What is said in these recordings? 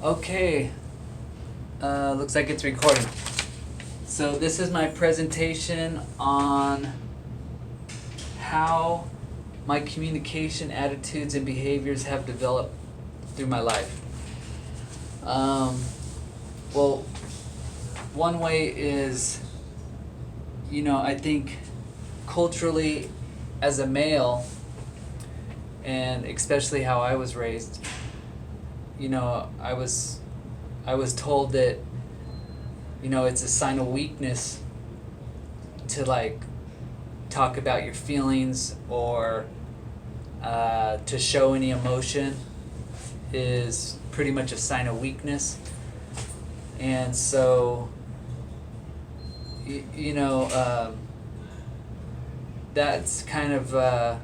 Okay, looks like it's recording. So this is my presentation on how my communication attitudes and behaviors have developed through my life. Well, one way is, I think culturally as a male, and especially how I was raised, I was told that, it's a sign of weakness to talk about your feelings or to show any emotion is pretty much a sign of weakness. And so, that's kind of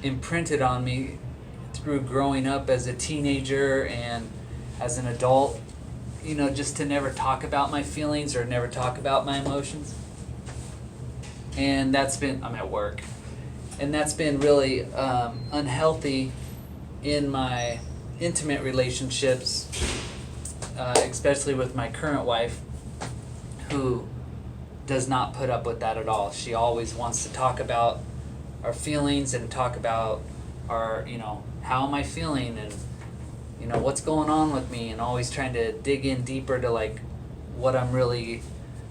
imprinted on me through growing up as a teenager and as an adult, just to never talk about my feelings or never talk about my emotions. And I'm at work, and that's been really unhealthy in my intimate relationships, especially with my current wife, who does not put up with that at all. She always wants to talk about our feelings and talk about our, how am I feeling and, what's going on with me, and always trying to dig in deeper to what I'm really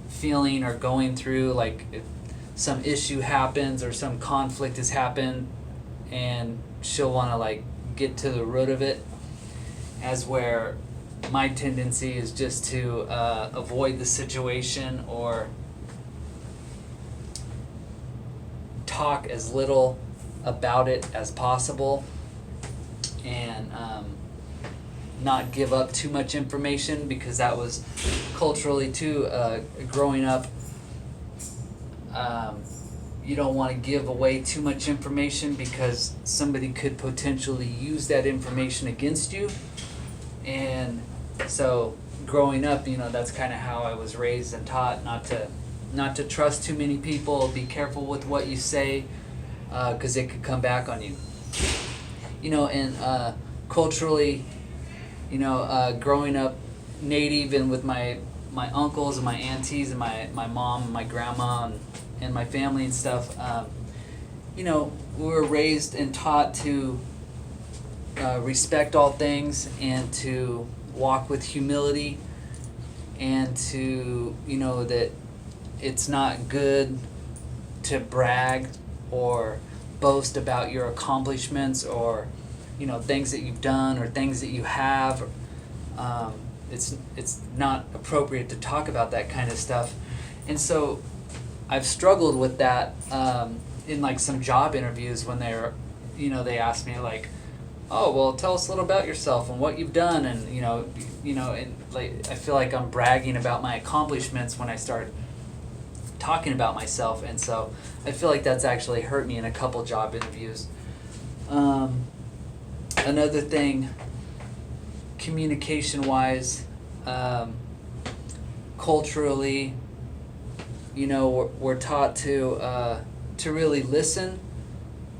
feeling or going through. If some issue happens or some conflict has happened, and she'll want to get to the root of it, as where my tendency is just to avoid the situation or talk as little about it as possible, and not give up too much information, because that was culturally too, growing up. You don't want to give away too much information because somebody could potentially use that information against you. And so growing up, that's kind of how I was raised and taught not to trust too many people, be careful with what you say, because it could come back on you. And culturally, growing up native and with my uncles and my aunties and my mom and my grandma and my family and stuff, we were raised and taught to respect all things and to walk with humility, and to, that it's not good to brag or boast about your accomplishments or, things that you've done or things that you have. It's not appropriate to talk about that kind of stuff. And so I've struggled with that in some job interviews when they ask me oh, well, tell us a little about yourself and what you've done, and and I feel like I'm bragging about my accomplishments when I start talking about myself, and so I feel like that's actually hurt me in a couple job interviews. Another thing, communication-wise, culturally, we're taught to really listen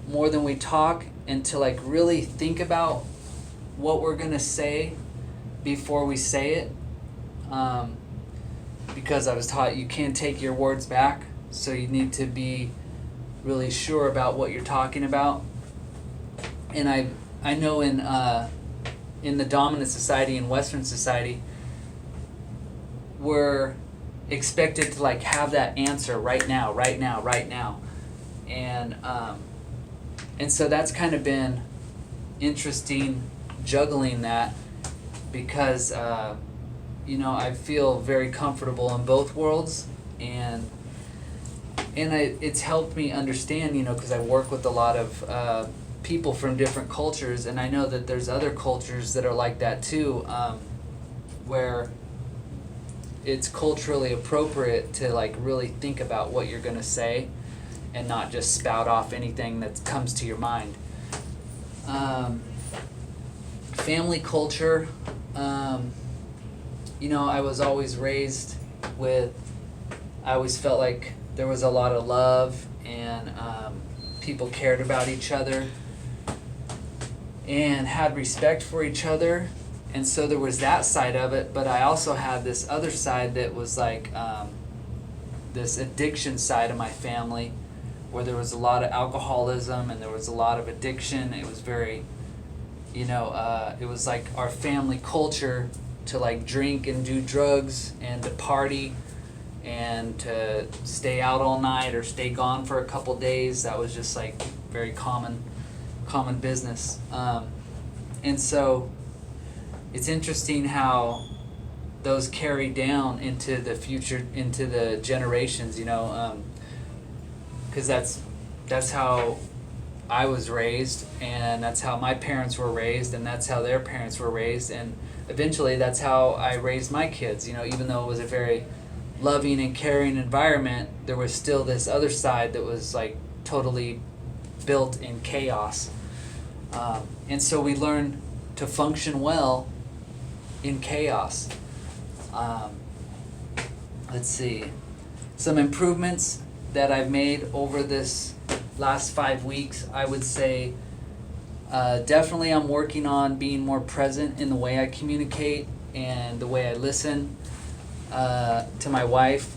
more than we talk, and to really think about what we're gonna say before we say it, because I was taught you can't take your words back, so you need to be really sure about what you're talking about. And I know in the dominant society, in Western society, we're expected to have that answer right now, and so that's kind of been interesting, juggling that, because I feel very comfortable in both worlds, and it's helped me understand, because I work with a lot of people from different cultures, and I know that there's other cultures that are like that too, where it's culturally appropriate to really think about what you're gonna say and not just spout off anything that comes to your mind. Family culture, I was always raised with, I always felt like there was a lot of love, and people cared about each other. and had respect for each other. And so there was that side of it, but I also had this other side that was like this addiction side of my family, where there was a lot of alcoholism and there was a lot of addiction. It was very, it was like our family culture to like drink and do drugs and to party and to stay out all night or stay gone for a couple days. That was just like very common business. And so it's interesting how those carry down into the future, into the generations, because that's how I was raised, and that's how my parents were raised, and that's how their parents were raised, and eventually that's how I raised my kids. Even though it was a very loving and caring environment, there was still this other side that was like totally built in chaos. And so we learn to function well in chaos. Let's see. Some improvements that I've made over this last 5 weeks, I would say definitely I'm working on being more present in the way I communicate and the way I listen to my wife.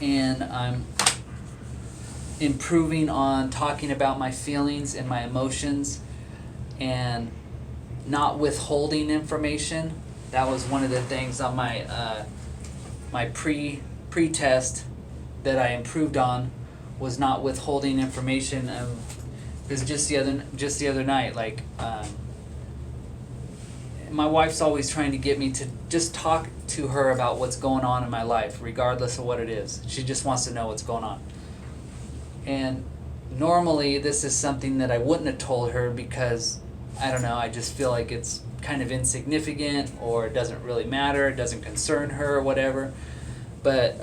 And I'm improving on talking about my feelings and my emotions and not withholding information. That was one of the things on my my pre-test that I improved on, was not withholding information. Because just the other night, like my wife's always trying to get me to just talk to her about what's going on in my life, regardless of what it is. She just wants to know what's going on. And normally this is something that I wouldn't have told her because, I don't know, I just feel like it's kind of insignificant or it doesn't really matter, it doesn't concern her or whatever. But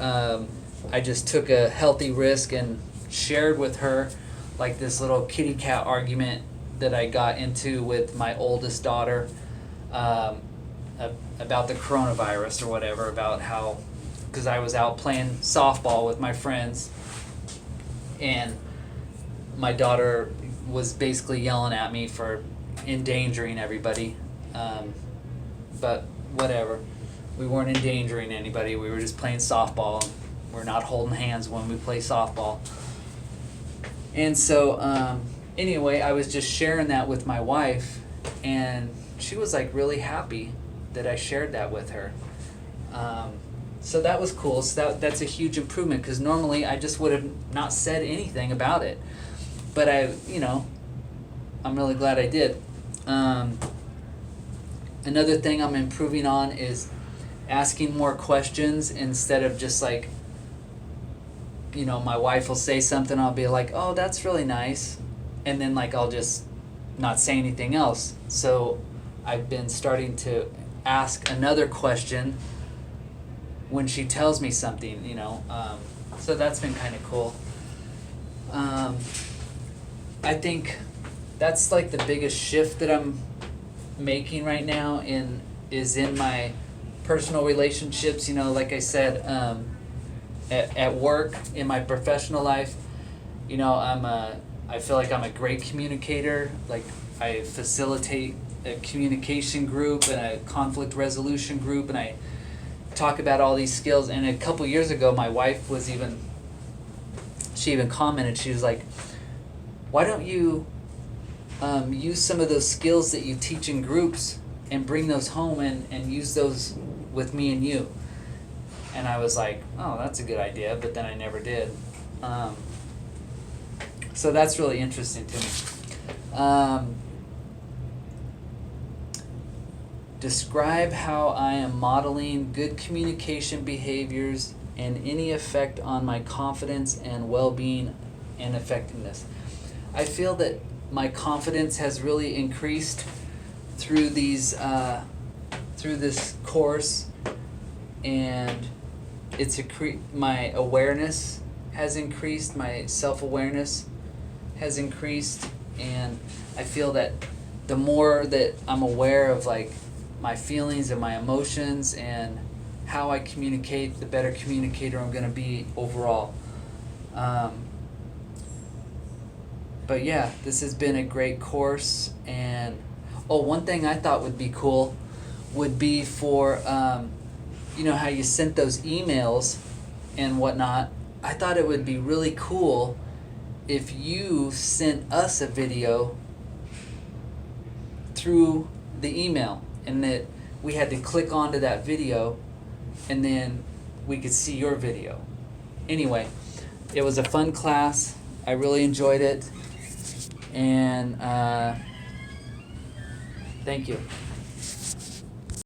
I just took a healthy risk and shared with her like this little kitty cat argument that I got into with my oldest daughter about the coronavirus or whatever, about how, because I was out playing softball with my friends and my daughter was basically yelling at me for endangering everybody. But whatever. We weren't endangering anybody. We were just playing softball. We're not holding hands when we play softball. And so, anyway, I was just sharing that with my wife, and she was like really happy that I shared that with her. So that was cool. So that's a huge improvement, because normally I just would have not said anything about it. But I'm really glad I did. Another thing I'm improving on is asking more questions instead of just like, my wife will say something, I'll be like, oh, that's really nice. And then like I'll just not say anything else. So I've been starting to ask another question when she tells me something, so that's been kind of cool. I think that's like the biggest shift that I'm making right now is in my personal relationships. Like I said, at work, in my professional life, I feel like I'm a great communicator. Like I facilitate a communication group and a conflict resolution group, and I talk about all these skills. And a couple years ago, my wife she even commented, she was like, why don't you use some of those skills that you teach in groups and bring those home and use those with me and you? And I was like, oh, that's a good idea, but then I never did. So that's really interesting to me. Describe how I am modeling good communication behaviors and any effect on my confidence and well-being and effectiveness. I feel that my confidence has really increased through this course, and my awareness has increased, my self-awareness has increased, and I feel that the more that I'm aware of like my feelings and my emotions and how I communicate, the better communicator I'm going to be overall. But yeah, this has been a great course. And oh, one thing I thought would be cool would be for you know how you sent those emails and whatnot. I thought it would be really cool if you sent us a video through the email, and that we had to click onto that video and then we could see your video. Anyway, it was a fun class. I really enjoyed it, and thank you.